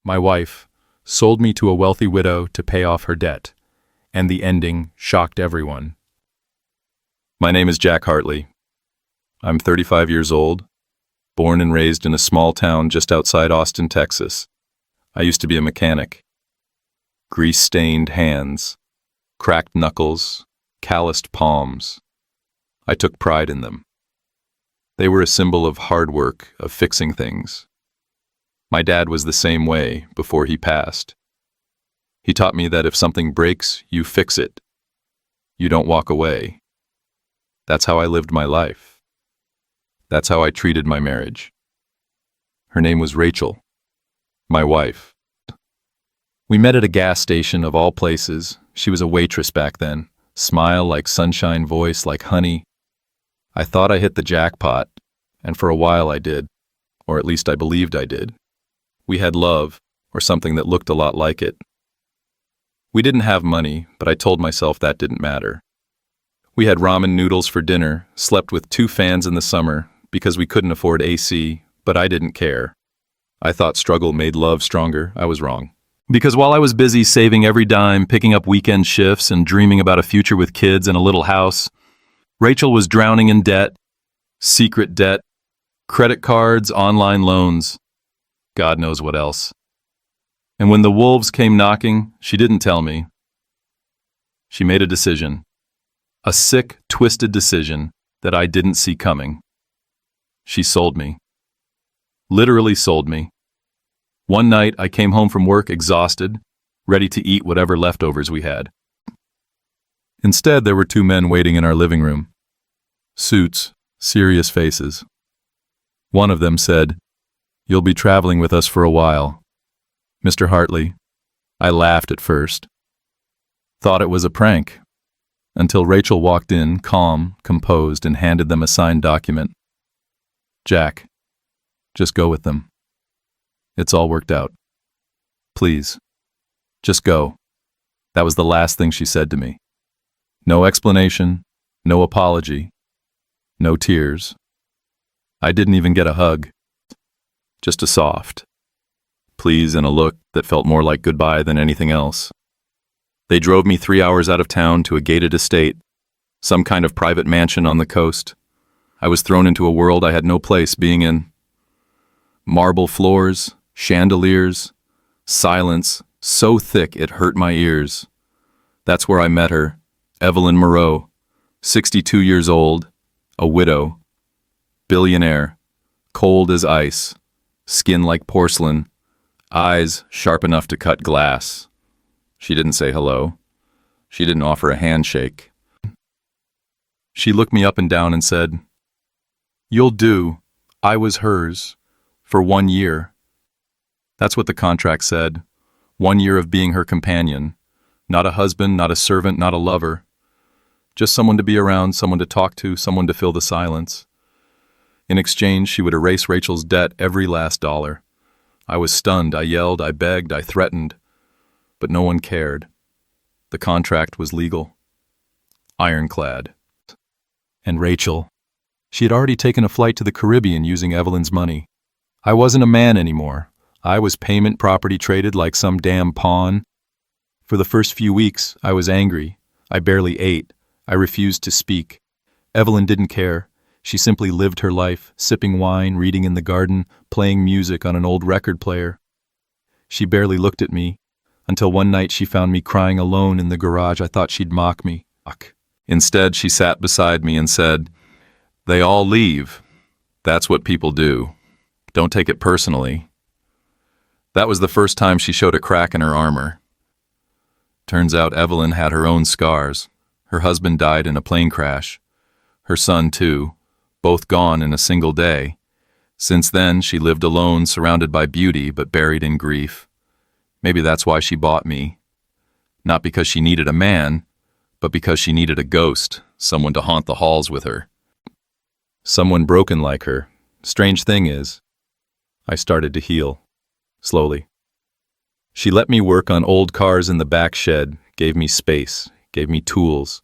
my wife, sold me to a wealthy widow to pay off her debt, and the ending shocked everyone. My name is Jack Hartley. I'm 35 years old, born and raised in a small town just outside Austin, Texas. I used to be a mechanic. Grease-stained hands, cracked knuckles, calloused palms. I took pride in them. They were a symbol of hard work, of fixing things. My dad was the same way before he passed. He taught me that if something breaks, you fix it. You don't walk away. That's how I lived my life. That's how I treated my marriage. Her name was Rachel, my wife. We met at a gas station of all places. She was a waitress back then. Smile like sunshine, voice like honey. I thought I hit the jackpot, and for a while I did, or at least I believed I did. We had love, or something that looked a lot like it. We didn't have money, but I told myself that didn't matter. We had ramen noodles for dinner, slept with 2 fans in the summer because we couldn't afford AC, but I didn't care. I thought struggle made love stronger. I was wrong. Because while I was busy saving every dime, picking up weekend shifts, and dreaming about a future with kids and a little house, Rachel was drowning in debt, secret debt, credit cards, online loans, God knows what else. And when the wolves came knocking, she didn't tell me. She made a decision. A sick, twisted decision that I didn't see coming. She sold me. Literally sold me. One night, I came home from work exhausted, ready to eat whatever leftovers we had. Instead, there were 2 men waiting in our living room. Suits, serious faces. One of them said, "You'll be traveling with us for a while, Mr. Hartley." I laughed at first. Thought it was a prank, until Rachel walked in, calm, composed, and handed them a signed document. "Jack, just go with them. It's all worked out. Please, just go." That was the last thing she said to me. No explanation, no apology, no tears. I didn't even get a hug. Just a soft please and a look that felt more like goodbye than anything else. They drove me 3 hours out of town to a gated estate, some kind of private mansion on the coast. I was thrown into a world I had no place being in. Marble floors, chandeliers, silence so thick it hurt my ears. That's where I met her, Evelyn Moreau, 62 years old, a widow, billionaire, cold as ice, skin like porcelain, eyes sharp enough to cut glass. She didn't say hello. She didn't offer a handshake. She looked me up and down and said, "You'll do. I was hers. For 1 year." That's what the contract said. 1 year of being her companion. Not a husband, not a servant, not a lover. Just someone to be around, someone to talk to, someone to fill the silence. In exchange, she would erase Rachel's debt, every last dollar. I was stunned. I yelled, I begged, I threatened. But no one cared. The contract was legal. Ironclad. And Rachel. She had already taken a flight to the Caribbean using Evelyn's money. I wasn't a man anymore. I was payment property traded like some damn pawn. For the first few weeks, I was angry. I barely ate. I refused to speak. Evelyn didn't care. She simply lived her life, sipping wine, reading in the garden, playing music on an old record player. She barely looked at me, until one night she found me crying alone in the garage. I thought she'd mock me. Instead, she sat beside me and said, "They all leave. That's what people do. Don't take it personally." That was the first time she showed a crack in her armor. Turns out Evelyn had her own scars. Her husband died in a plane crash. Her son, too, both gone in a single day. Since then, she lived alone, surrounded by beauty, but buried in grief. Maybe that's why she bought me. Not because she needed a man, but because she needed a ghost, someone to haunt the halls with her. Someone broken like her. Strange thing is, I started to heal. Slowly. She let me work on old cars in the back shed, gave me space, gave me tools.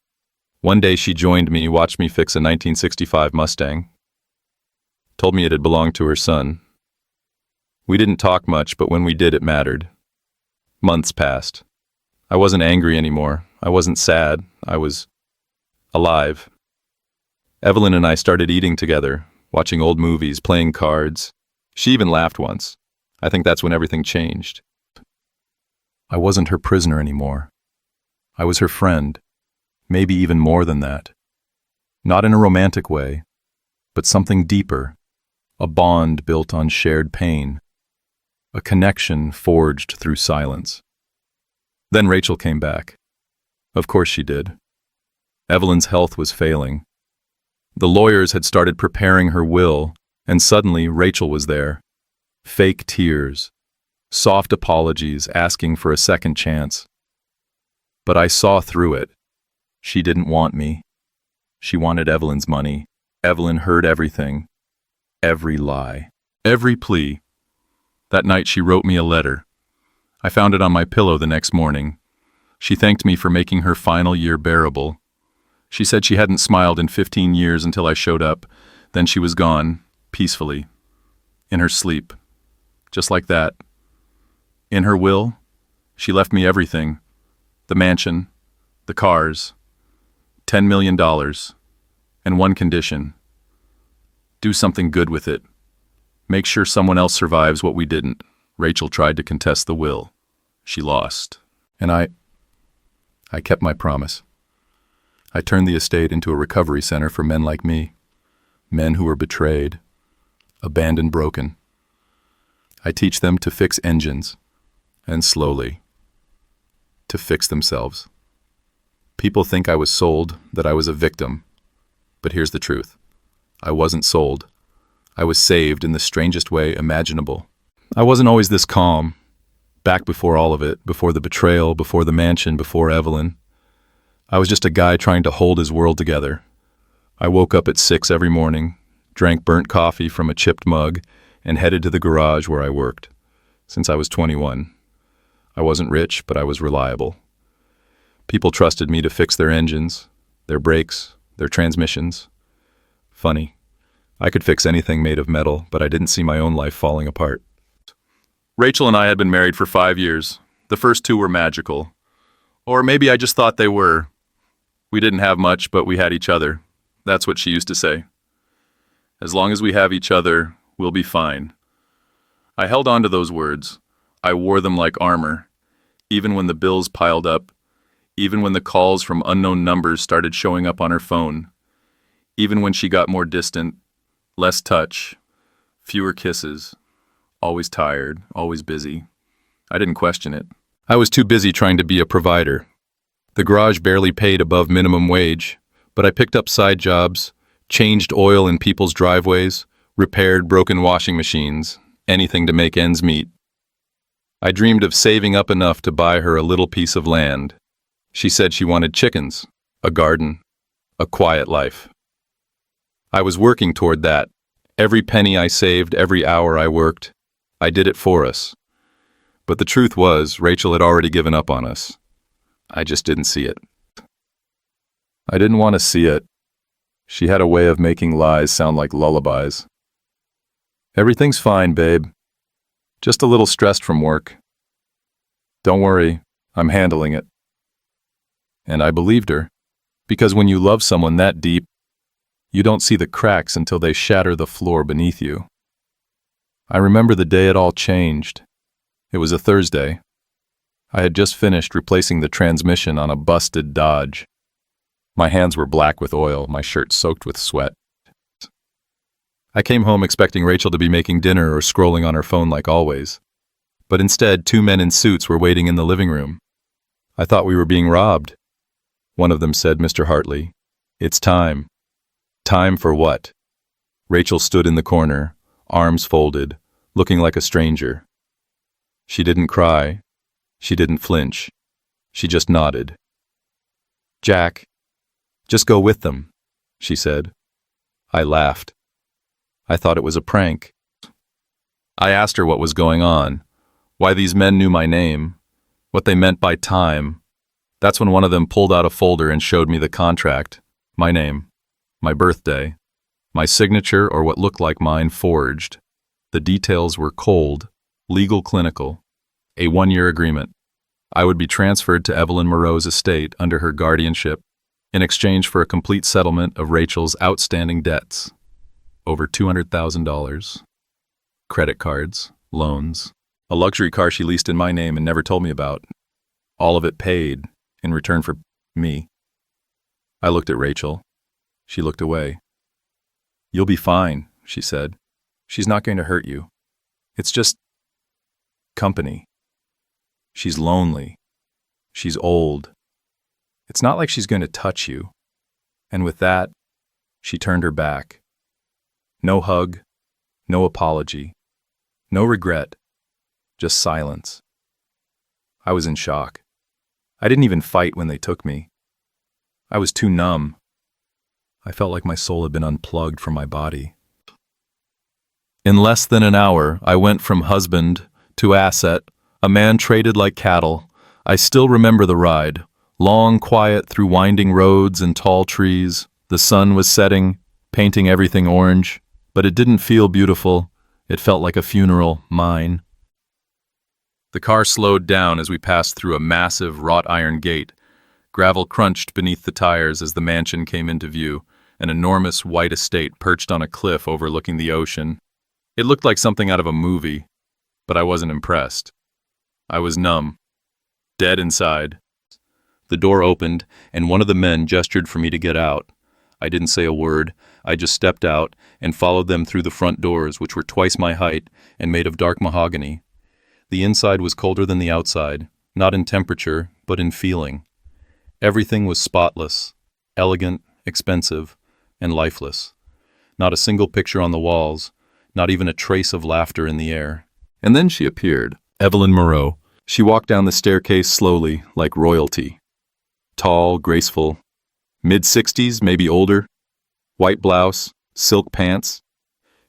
One day she joined me, watched me fix a 1965 Mustang. Told me it had belonged to her son. We didn't talk much, but when we did, it mattered. Months passed. I wasn't angry anymore. I wasn't sad. I was alive. Evelyn and I started eating together, watching old movies, playing cards. She even laughed once. I think that's when everything changed. I wasn't her prisoner anymore. I was her friend, maybe even more than that. Not in a romantic way, but something deeper, a bond built on shared pain, a connection forged through silence. Then Rachel came back. Of course she did. Evelyn's health was failing. The lawyers had started preparing her will, and suddenly Rachel was there. Fake tears, soft apologies asking for a second chance. But I saw through it. She didn't want me. She wanted Evelyn's money. Evelyn heard everything. Every lie. Every plea. That night she wrote me a letter. I found it on my pillow the next morning. She thanked me for making her final year bearable. She said she hadn't smiled in 15 years until I showed up. Then she was gone, peacefully, in her sleep. Just like that. In her will, she left me everything. The mansion, the cars, $10 million, and one condition. Do something good with it. Make sure someone else survives what we didn't. Rachel tried to contest the will. She lost. And I kept my promise. I turned the estate into a recovery center for men like me. Men who were betrayed, abandoned, broken. I teach them to fix engines, and slowly, to fix themselves. People think I was sold, that I was a victim. But here's the truth. I wasn't sold. I was saved in the strangest way imaginable. I wasn't always this calm. Back before all of it, before the betrayal, before the mansion, before Evelyn. I was just a guy trying to hold his world together. I woke up at 6 every morning, drank burnt coffee from a chipped mug, and headed to the garage where I worked. Since I was 21. I wasn't rich, but I was reliable. People trusted me to fix their engines, their brakes, their transmissions. Funny. I could fix anything made of metal, but I didn't see my own life falling apart. Rachel and I had been married for 5 years. The first 2 were magical. Or maybe I just thought they were. We didn't have much, but we had each other. That's what she used to say. As long as we have each other, we'll be fine. I held on to those words. I wore them like armor, even when the bills piled up, even when the calls from unknown numbers started showing up on her phone, even when she got more distant, less touch, fewer kisses, always tired, always busy. I didn't question it. I was too busy trying to be a provider. The garage barely paid above minimum wage, but I picked up side jobs, changed oil in people's driveways, repaired broken washing machines, anything to make ends meet. I dreamed of saving up enough to buy her a little piece of land. She said she wanted chickens, a garden, a quiet life. I was working toward that. Every penny I saved, every hour I worked, I did it for us. But the truth was, Rachel had already given up on us. I just didn't see it. I didn't want to see it. She had a way of making lies sound like lullabies. Everything's fine, babe. Just a little stressed from work. Don't worry, I'm handling it. And I believed her, because when you love someone that deep, you don't see the cracks until they shatter the floor beneath you. I remember the day it all changed. It was a Thursday. I had just finished replacing the transmission on a busted Dodge. My hands were black with oil, my shirt soaked with sweat. I came home expecting Rachel to be making dinner or scrolling on her phone like always. But instead, 2 men in suits were waiting in the living room. I thought we were being robbed. One of them said, "Mr. Hartley, it's time." Time for what? Rachel stood in the corner, arms folded, looking like a stranger. She didn't cry. She didn't flinch. She just nodded. "Jack, just go with them," she said. I laughed. I thought it was a prank. I asked her what was going on, why these men knew my name, what they meant by time. That's when one of them pulled out a folder and showed me the contract, my name, my birthday, my signature or what looked like mine forged. The details were cold, Legal clinical. A 1-year agreement. I would be transferred to Evelyn Moreau's estate under her guardianship in exchange for a complete settlement of Rachel's outstanding debts. Over $200,000. Credit cards, loans, a luxury car she leased in my name and never told me about. All of it paid in return for me. I looked at Rachel. She looked away. "You'll be fine," she said. "She's not going to hurt you. It's just company. She's lonely. She's old. It's not like she's going to touch you." And with that, she turned her back. No hug, no apology, no regret, just silence. I was in shock. I didn't even fight when they took me. I was too numb. I felt like my soul had been unplugged from my body. In less than an hour, I went from husband to asset, a man traded like cattle. I still remember the ride, long, quiet through winding roads and tall trees. The sun was setting, painting everything orange, but it didn't feel beautiful. It felt like a funeral, mine. The car slowed down as we passed through a massive wrought iron gate. Gravel crunched beneath the tires as the mansion came into view, an enormous white estate perched on a cliff overlooking the ocean. It looked like something out of a movie, but I wasn't impressed. I was numb, dead inside. The door opened, and one of the men gestured for me to get out. I didn't say a word. I just stepped out and followed them through the front doors, which were twice my height and made of dark mahogany. The inside was colder than the outside, not in temperature, but in feeling. Everything was spotless, elegant, expensive, and lifeless. Not a single picture on the walls, not even a trace of laughter in the air. And then she appeared, Evelyn Moreau. She walked down the staircase slowly, like royalty. Tall, graceful, mid-60s, maybe older. White blouse, silk pants,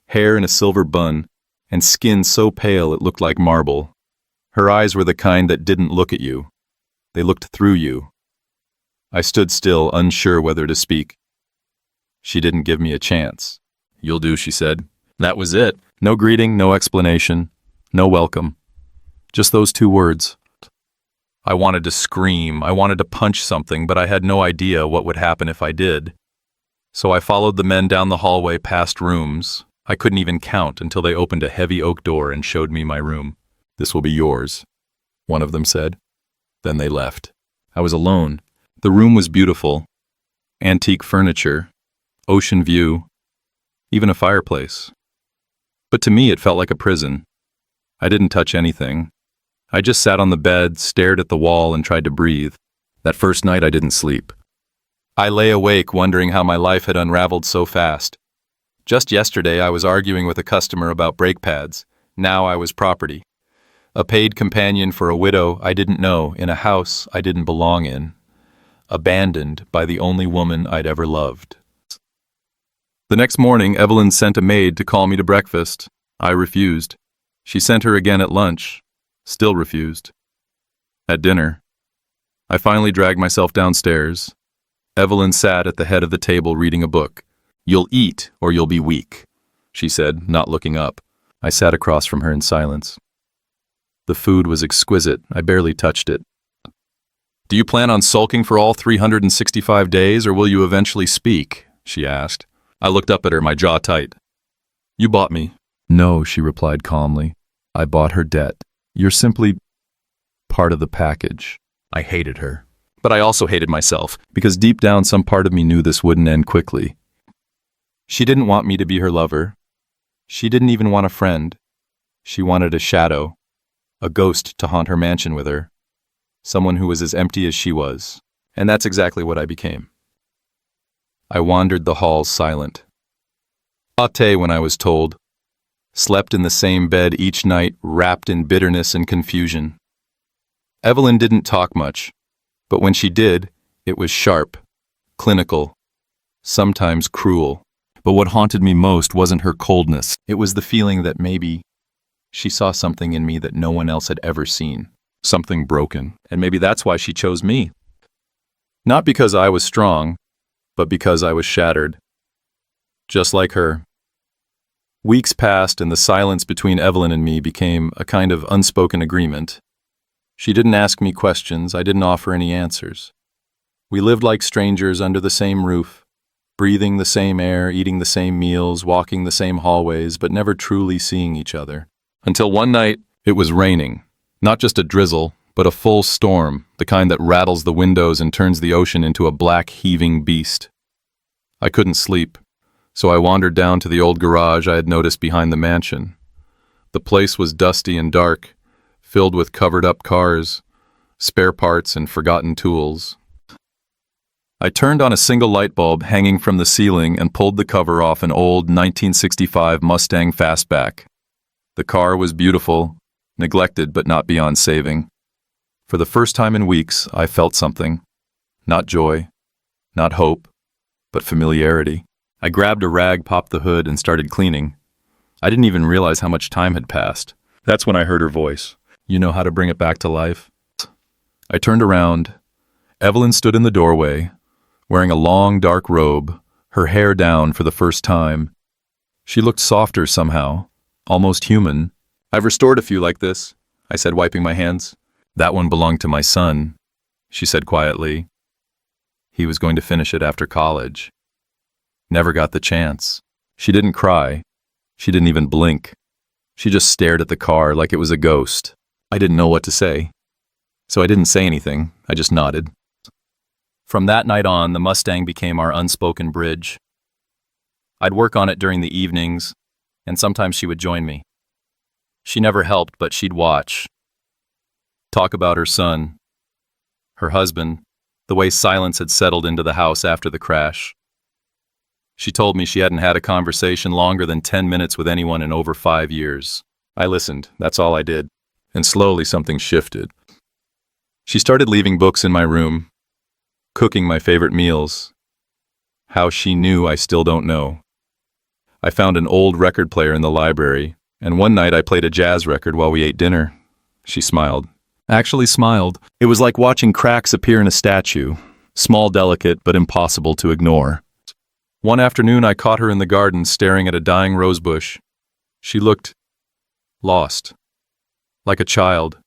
hair in a silver bun, and skin so pale it looked like marble. Her eyes were the kind that didn't look at you. They looked through you. I stood still, unsure whether to speak. She didn't give me a chance. "You'll do," she said. That was it. No greeting, no explanation, no welcome. Just those 2 words. I wanted to scream, I wanted to punch something, but I had no idea what would happen if I did. So I followed the men down the hallway past rooms. I couldn't even count until they opened a heavy oak door and showed me my room. "This will be yours," one of them said. Then they left. I was alone. The room was beautiful. Antique furniture, ocean view, even a fireplace. But to me it felt like a prison. I didn't touch anything. I just sat on the bed, stared at the wall, and tried to breathe. That first night I didn't sleep. I lay awake wondering how my life had unraveled so fast. Just yesterday I was arguing with a customer about brake pads. Now I was property. A paid companion for a widow I didn't know in a house I didn't belong in. Abandoned by the only woman I'd ever loved. The next morning, Evelyn sent a maid to call me to breakfast. I refused. She sent her again at lunch. Still refused. At dinner, I finally dragged myself downstairs. Evelyn sat at the head of the table reading a book. "You'll eat or you'll be weak," she said, not looking up. I sat across from her in silence. The food was exquisite. I barely touched it. "Do you plan on sulking for all 365 days, or will you eventually speak?" she asked. I looked up at her, my jaw tight. "You bought me." "No," she replied calmly. "I bought her debt. You're simply part of the package." I hated her. But I also hated myself, because deep down some part of me knew this wouldn't end quickly. She didn't want me to be her lover. She didn't even want a friend. She wanted a shadow, a ghost to haunt her mansion with her. Someone who was as empty as she was. And that's exactly what I became. I wandered the halls silent. Pate when I was told. Slept in the same bed each night, wrapped in bitterness and confusion. Evelyn didn't talk much, but when she did, it was sharp, clinical, sometimes cruel. But what haunted me most wasn't her coldness. It was the feeling that maybe she saw something in me that no one else had ever seen. Something broken, and maybe that's why she chose me. Not because I was strong, but because I was shattered. Just like her. Weeks passed and the silence between Evelyn and me became a kind of unspoken agreement. She didn't ask me questions, I didn't offer any answers. We lived like strangers under the same roof, breathing the same air, eating the same meals, walking the same hallways, but never truly seeing each other. Until one night, it was raining. Not just a drizzle, but a full storm, the kind that rattles the windows and turns the ocean into a black, heaving beast. I couldn't sleep, so I wandered down to the old garage I had noticed behind the mansion. The place was dusty and dark, filled with covered-up cars, spare parts, and forgotten tools. I turned on a single light bulb hanging from the ceiling and pulled the cover off an old 1965 Mustang Fastback. The car was beautiful, neglected but not beyond saving. For the first time in weeks, I felt something. Not joy, not hope, but familiarity. I grabbed a rag, popped the hood, and started cleaning. I didn't even realize how much time had passed. That's when I heard her voice. "You know how to bring it back to life?" I turned around. Evelyn stood in the doorway, wearing a long, dark robe, her hair down for the first time. She looked softer somehow, almost human. "I've restored a few like this," I said, wiping my hands. "That one belonged to my son," she said quietly. "He was going to finish it after college. Never got the chance." She didn't cry. She didn't even blink. She just stared at the car like it was a ghost. I didn't know what to say. So I didn't say anything. I just nodded. From that night on, the Mustang became our unspoken bridge. I'd work on it during the evenings, and sometimes she would join me. She never helped, but she'd watch. Talk about her son, her husband, the way silence had settled into the house after the crash. She told me she hadn't had a conversation longer than 10 minutes with anyone in over 5 years. I listened, that's all I did. And slowly something shifted. She started leaving books in my room, cooking my favorite meals. How she knew, I still don't know. I found an old record player in the library, and one night I played a jazz record while we ate dinner. She smiled. Actually smiled. It was like watching cracks appear in a statue, small, delicate, but impossible to ignore. One afternoon I caught her in the garden staring at a dying rosebush. She looked lost. Like a child,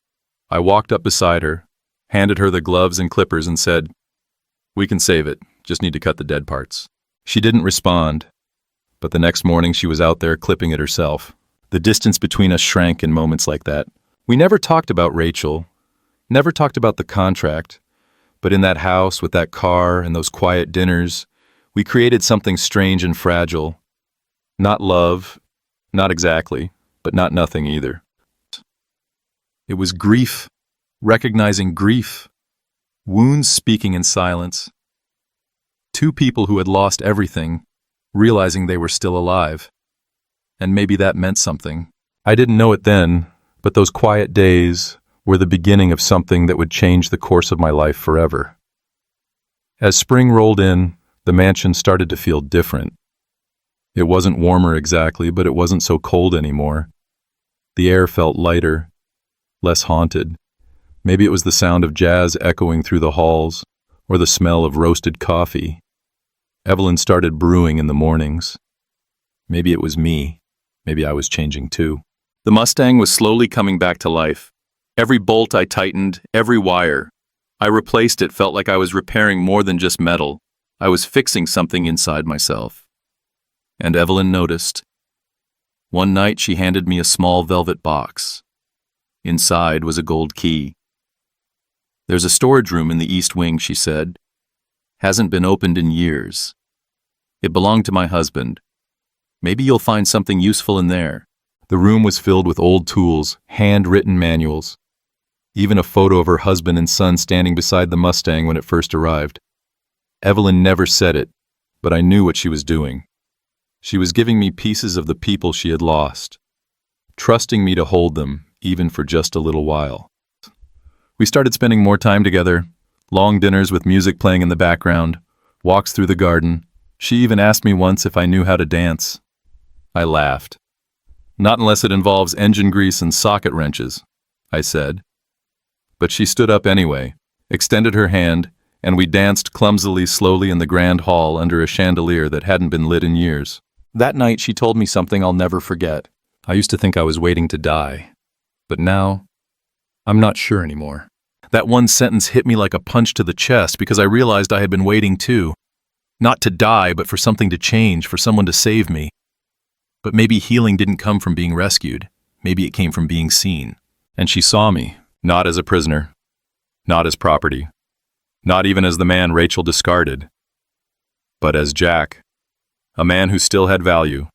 I walked up beside her, handed her the gloves and clippers and said, "We can save it, just need to cut the dead parts." She didn't respond, but the next morning she was out there clipping it herself. The distance between us shrank in moments like that. We never talked about Rachel, never talked about the contract, but in that house with that car and those quiet dinners, we created something strange and fragile. Not love, not exactly, but not nothing either. It was grief, recognizing grief, wounds speaking in silence. Two people who had lost everything, realizing they were still alive. And maybe that meant something. I didn't know it then, but those quiet days were the beginning of something that would change the course of my life forever. As spring rolled in, the mansion started to feel different. It wasn't warmer exactly, but it wasn't so cold anymore. The air felt lighter, less haunted. Maybe it was the sound of jazz echoing through the halls, or the smell of roasted coffee. Evelyn started brewing in the mornings. Maybe it was me. Maybe I was changing too. The Mustang was slowly coming back to life. Every bolt I tightened, every wire. I replaced it felt like I was repairing more than just metal. I was fixing something inside myself. And Evelyn noticed. One night she handed me a small velvet box. Inside was a gold key. "There's a storage room in the east wing," she said. "Hasn't been opened in years. It belonged to my husband. Maybe you'll find something useful in there." The room was filled with old tools, handwritten manuals. Even a photo of her husband and son standing beside the Mustang when it first arrived. Evelyn never said it, but I knew what she was doing. She was giving me pieces of the people she had lost, trusting me to hold them, even for just a little while. We started spending more time together, long dinners with music playing in the background, walks through the garden. She even asked me once if I knew how to dance. I laughed. "Not unless it involves engine grease and socket wrenches," I said. But she stood up anyway, extended her hand, and we danced clumsily, slowly in the grand hall under a chandelier that hadn't been lit in years. That night, she told me something I'll never forget. I used to think I was waiting to die, but now, I'm not sure anymore. That one sentence hit me like a punch to the chest because I realized I had been waiting too. Not to die, but for something to change, for someone to save me. But maybe healing didn't come from being rescued. Maybe it came from being seen. And she saw me, not as a prisoner, not as property, not even as the man Rachel discarded, but as Jack, a man who still had value,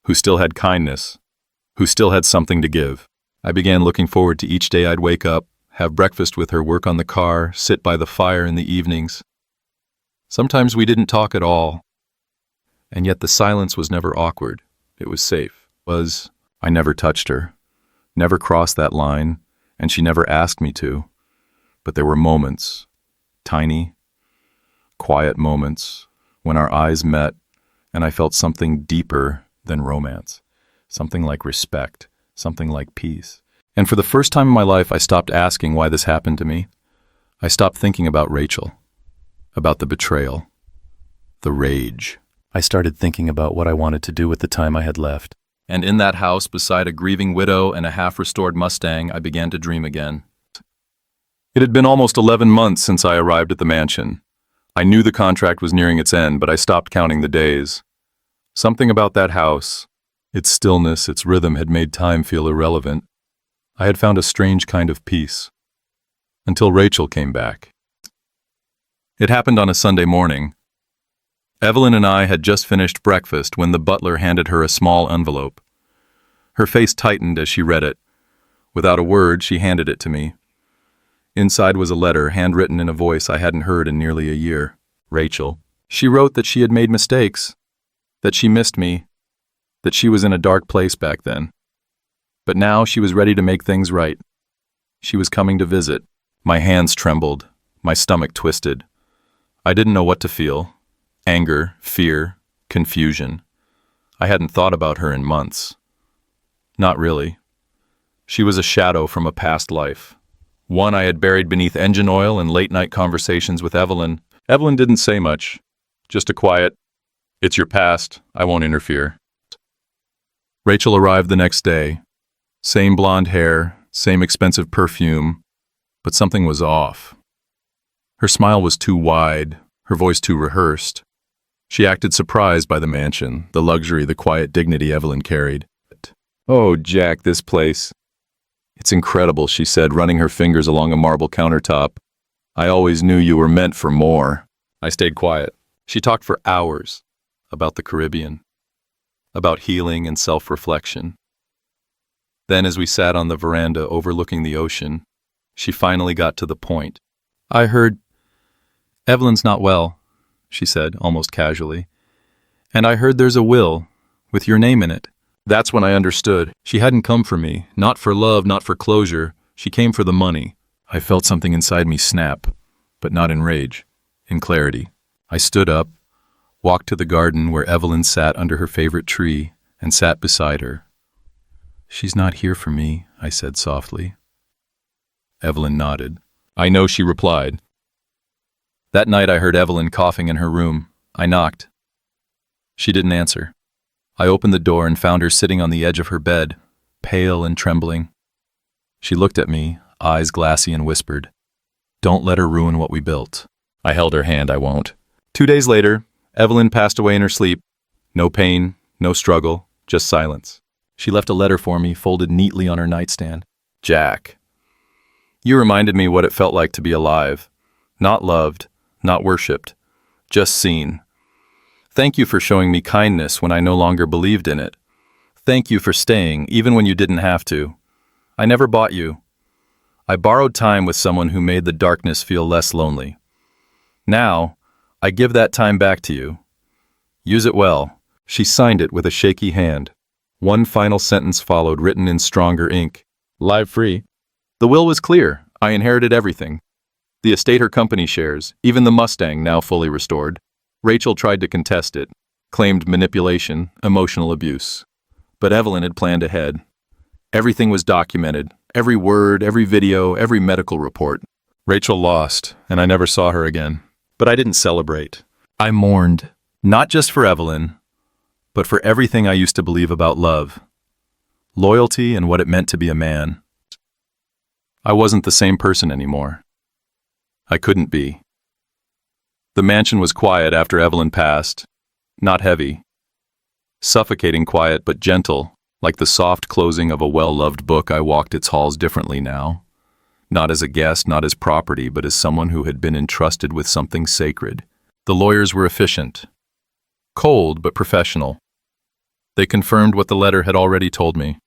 who still had kindness, who still had something to give. I began looking forward to each day I'd wake up, have breakfast with her, work on the car, sit by the fire in the evenings. Sometimes we didn't talk at all, and yet the silence was never awkward. It was safe. I never touched her, never crossed that line, and she never asked me to. But there were moments, tiny, quiet moments, when our eyes met and I felt something deeper than romance, something like respect, something like peace. And for the first time in my life, I stopped asking why this happened to me. I stopped thinking about Rachel, about the betrayal, the rage. I started thinking about what I wanted to do with the time I had left. And in that house, beside a grieving widow and a half-restored Mustang, I began to dream again. It had been almost 11 months since I arrived at the mansion. I knew the contract was nearing its end, but I stopped counting the days. Something about that house, its stillness, its rhythm had made time feel irrelevant. I had found a strange kind of peace. Until Rachel came back. It happened on a Sunday morning. Evelyn and I had just finished breakfast when the butler handed her a small envelope. Her face tightened as she read it. Without a word, she handed it to me. Inside was a letter, handwritten in a voice I hadn't heard in nearly a year. Rachel. She wrote that she had made mistakes, that she missed me, that she was in a dark place back then. But now she was ready to make things right. She was coming to visit. My hands trembled, my stomach twisted. I didn't know what to feel. Anger, fear, confusion. I hadn't thought about her in months. Not really. She was a shadow from a past life. One I had buried beneath engine oil and late-night conversations with Evelyn. Evelyn didn't say much. Just a quiet, "It's your past, I won't interfere." Rachel arrived the next day. Same blonde hair, same expensive perfume, but something was off. Her smile was too wide, her voice too rehearsed. She acted surprised by the mansion, the luxury, the quiet dignity Evelyn carried. "Oh, Jack, this place. It's incredible," she said, running her fingers along a marble countertop. "I always knew you were meant for more." I stayed quiet. She talked for hours about the Caribbean, about healing and self-reflection. Then, as we sat on the veranda overlooking the ocean, she finally got to the point. "I heard Evelyn's not well," she said, almost casually. "And I heard there's a will, with your name in it." That's when I understood. She hadn't come for me, not for love, not for closure. She came for the money. I felt something inside me snap, but not in rage, in clarity. I stood up, walked to the garden where Evelyn sat under her favorite tree, and sat beside her. "She's not here for me," I said softly. Evelyn nodded. "I know," she replied. That night I heard Evelyn coughing in her room. I knocked. She didn't answer. I opened the door and found her sitting on the edge of her bed, pale and trembling. She looked at me, eyes glassy, and whispered, "Don't let her ruin what we built." I held her hand. "I won't." 2 days later, Evelyn passed away in her sleep. No pain, no struggle, just silence. She left a letter for me, folded neatly on her nightstand. "Jack, you reminded me what it felt like to be alive. Not loved, not worshipped, just seen. Thank you for showing me kindness when I no longer believed in it. Thank you for staying, even when you didn't have to. I never bought you. I borrowed time with someone who made the darkness feel less lonely. Now, I give that time back to you. Use it well." She signed it with a shaky hand. One final sentence followed, written in stronger ink. "Live free." The will was clear. I inherited everything. The estate, her company shares, even the Mustang, now fully restored. Rachel tried to contest it, claimed manipulation, emotional abuse. But Evelyn had planned ahead. Everything was documented, every word, every video, every medical report. Rachel lost, and I never saw her again. But I didn't celebrate. I mourned, not just for Evelyn, but for everything I used to believe about love, loyalty, and what it meant to be a man. I wasn't the same person anymore. I couldn't be. The mansion was quiet after Evelyn passed, not heavy. Suffocating quiet but gentle, like the soft closing of a well-loved book. I walked its halls differently now. Not as a guest, not as property, but as someone who had been entrusted with something sacred. The lawyers were efficient. Cold but professional. They confirmed what the letter had already told me.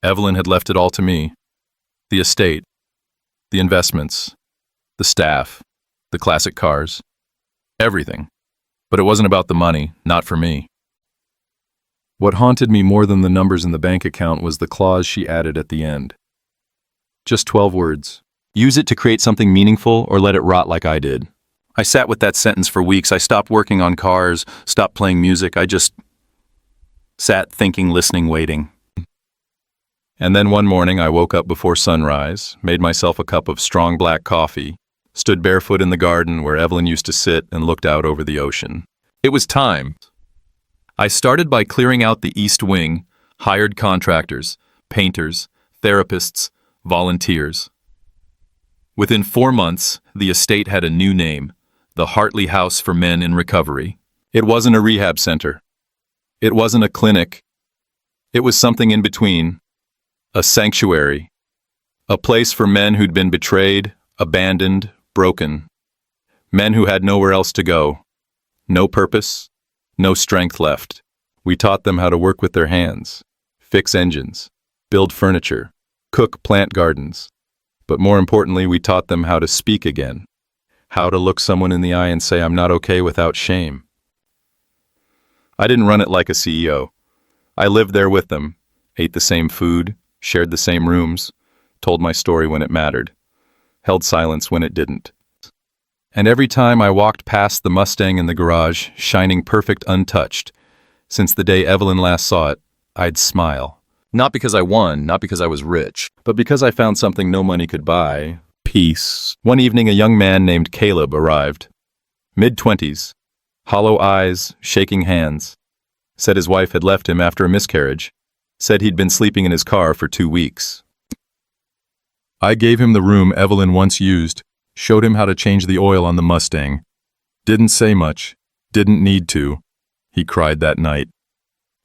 Evelyn had left it all to me. The estate, the investments, the staff, the classic cars, everything. But it wasn't about the money, not for me. What haunted me more than the numbers in the bank account was the clause she added at the end. Just 12 words. Use it to create something meaningful or let it rot like I did. I sat with that sentence for weeks. I stopped working on cars, stopped playing music. I just sat thinking, listening, waiting. And then one morning I woke up before sunrise, made myself a cup of strong black coffee, stood barefoot in the garden where Evelyn used to sit and looked out over the ocean. It was time. I started by clearing out the East Wing, hired contractors, painters, therapists, volunteers. Within 4 months, the estate had a new name, the Hartley House for Men in Recovery. It wasn't a rehab center. It wasn't a clinic. It was something in between. A sanctuary. A place for men who'd been betrayed, abandoned, broken. Men who had nowhere else to go. No purpose, no strength left. We taught them how to work with their hands, fix engines, build furniture, cook plant gardens. But more importantly, we taught them how to speak again, how to look someone in the eye and say, "I'm not okay," without shame. I didn't run it like a CEO. I lived there with them, ate the same food, shared the same rooms, told my story when it mattered, held silence when it didn't. And every time I walked past the Mustang in the garage, shining perfect untouched, since the day Evelyn last saw it, I'd smile. Not because I won, not because I was rich, but because I found something no money could buy: peace. One evening, a young man named Caleb arrived. Mid-20s, hollow eyes, shaking hands. Said his wife had left him after a miscarriage. Said he'd been sleeping in his car for 2 weeks. I gave him the room Evelyn once used, showed him how to change the oil on the Mustang. Didn't say much, didn't need to. He cried that night.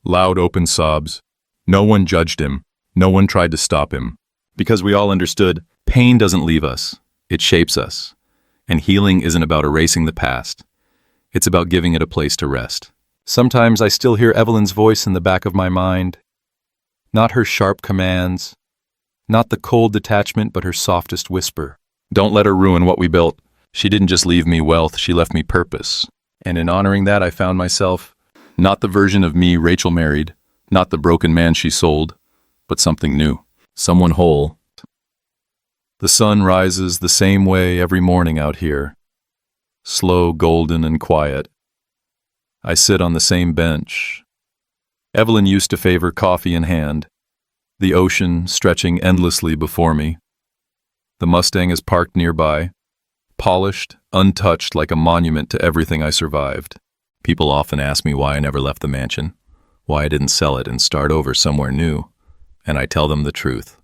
Loud open sobs. No one judged him. No one tried to stop him. Because we all understood, pain doesn't leave us. It shapes us. And healing isn't about erasing the past. It's about giving it a place to rest. Sometimes I still hear Evelyn's voice in the back of my mind. Not her sharp commands. Not the cold detachment, but her softest whisper. Don't let her ruin what we built. She didn't just leave me wealth, she left me purpose. And in honoring that, I found myself not the version of me Rachel married, not the broken man she sold, but something new, someone whole. The sun rises the same way every morning out here, slow, golden, and quiet. I sit on the same bench. Evelyn used to favor coffee in hand, the ocean stretching endlessly before me. The Mustang is parked nearby, polished, untouched like a monument to everything I survived. People often ask me why I never left the mansion, why I didn't sell it and start over somewhere new, and I tell them the truth.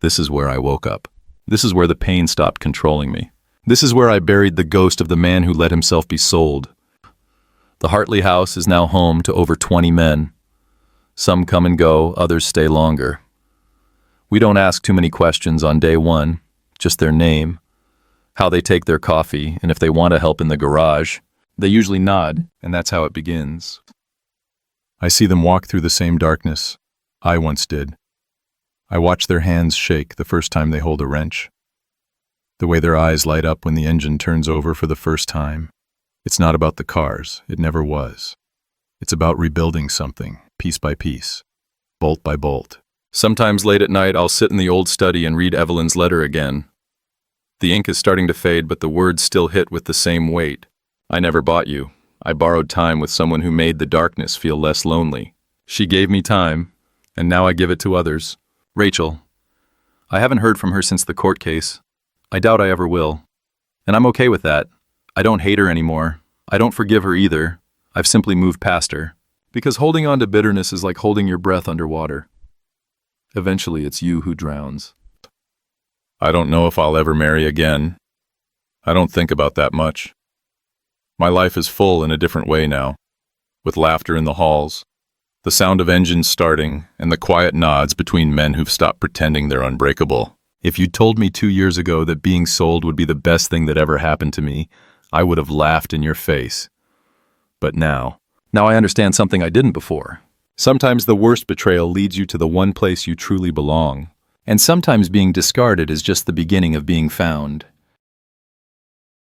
This is where I woke up. This is where the pain stopped controlling me. This is where I buried the ghost of the man who let himself be sold. The Hartley house is now home to over 20 men. Some come and go, others stay longer. We don't ask too many questions on day one, just their name, how they take their coffee, and if they want to help in the garage. They usually nod, and that's how it begins. I see them walk through the same darkness I once did. I watch their hands shake the first time they hold a wrench. The way their eyes light up when the engine turns over for the first time. It's not about the cars, it never was. It's about rebuilding something, piece by piece, bolt by bolt. Sometimes late at night, I'll sit in the old study and read Evelyn's letter again. The ink is starting to fade, but the words still hit with the same weight. I never bought you. I borrowed time with someone who made the darkness feel less lonely. She gave me time, and now I give it to others. Rachel. I haven't heard from her since the court case. I doubt I ever will. And I'm okay with that. I don't hate her anymore. I don't forgive her either. I've simply moved past her. Because holding on to bitterness is like holding your breath underwater. Eventually, it's you who drowns. I don't know if I'll ever marry again. I don't think about that much. My life is full in a different way now, with laughter in the halls, the sound of engines starting, and the quiet nods between men who've stopped pretending they're unbreakable. If you'd told me 2 years ago that being sold would be the best thing that ever happened to me, I would have laughed in your face. But now I understand something I didn't before. Sometimes the worst betrayal leads you to the one place you truly belong. And sometimes being discarded is just the beginning of being found.